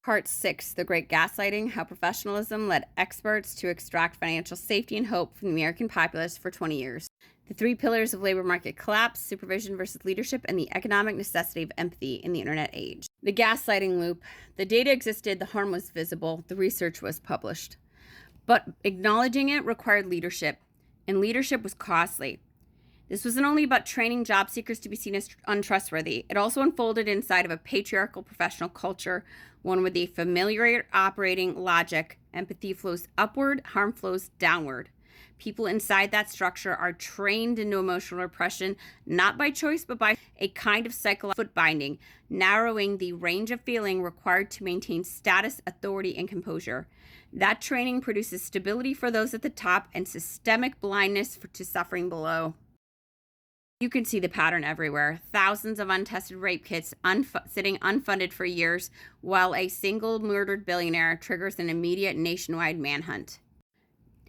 Part 6, The Great Gaslighting, How Professionalism Led Experts to Extract Financial Safety and Hope from the American Populace for 20 Years. The three pillars of labor market collapse, supervision versus leadership, and the economic necessity of empathy in the internet age. The gaslighting loop. The data existed, the harm was visible, the research was published. But acknowledging it required leadership, and leadership was costly. This wasn't only about training job seekers to be seen as untrustworthy. It also unfolded inside of a patriarchal professional culture, one with a familiar operating logic. Empathy flows upward, harm flows downward. People inside that structure are trained into emotional repression, not by choice, but by a kind of psychological foot binding, narrowing the range of feeling required to maintain status, authority, and composure. That training produces stability for those at the top and systemic blindness to suffering below. You can see the pattern everywhere. Thousands of untested rape kits sitting unfunded for years, while a single murdered billionaire triggers an immediate nationwide manhunt.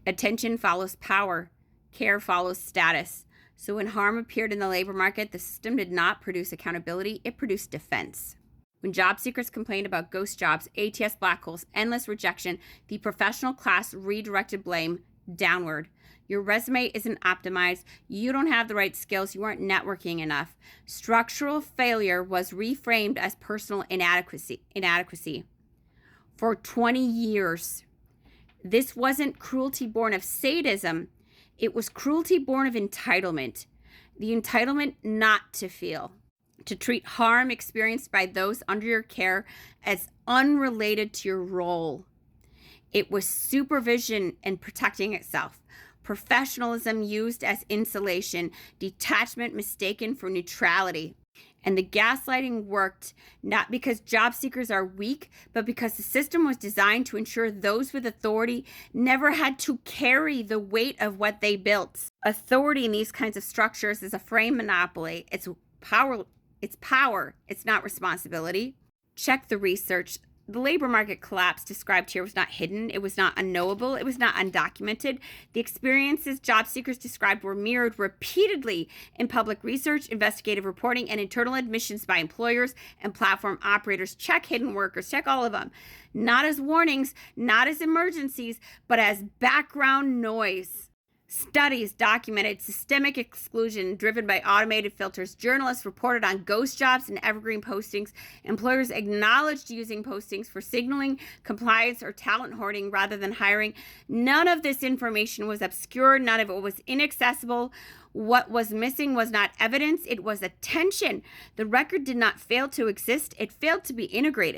Attention follows power. Care follows status. So when harm appeared in the labor market, the system did not produce accountability, it produced defense. When job seekers complained about ghost jobs, ATS black holes, endless rejection, the professional class redirected blame downward. Your resume isn't optimized. You don't have the right skills. You aren't networking enough. Structural failure was reframed as personal inadequacy. For 20 years, this wasn't cruelty born of sadism. It was cruelty born of entitlement. The entitlement not to feel, to treat harm experienced by those under your care as unrelated to your role. It was supervision and protecting itself. Professionalism used as insulation, detachment mistaken for neutrality. And the gaslighting worked not because job seekers are weak, but because the system was designed to ensure those with authority never had to carry the weight of what they built. Authority in these kinds of structures is a frame monopoly. It's power. It's not responsibility. Check the research. The labor market collapse described here was not hidden. It was not unknowable. It was not undocumented. The experiences job seekers described were mirrored repeatedly in public research, investigative reporting, and internal admissions by employers and platform operators. Check hidden workers. Check all of them. Not as warnings, not as emergencies, but as background noise. Studies documented systemic exclusion driven by automated filters. Journalists reported on ghost jobs and evergreen postings. Employers acknowledged using postings for signaling compliance or talent hoarding rather than hiring. None of this information was obscure. None of it was inaccessible. What was missing was not evidence. It was attention. The record did not fail to exist. It failed to be integrated.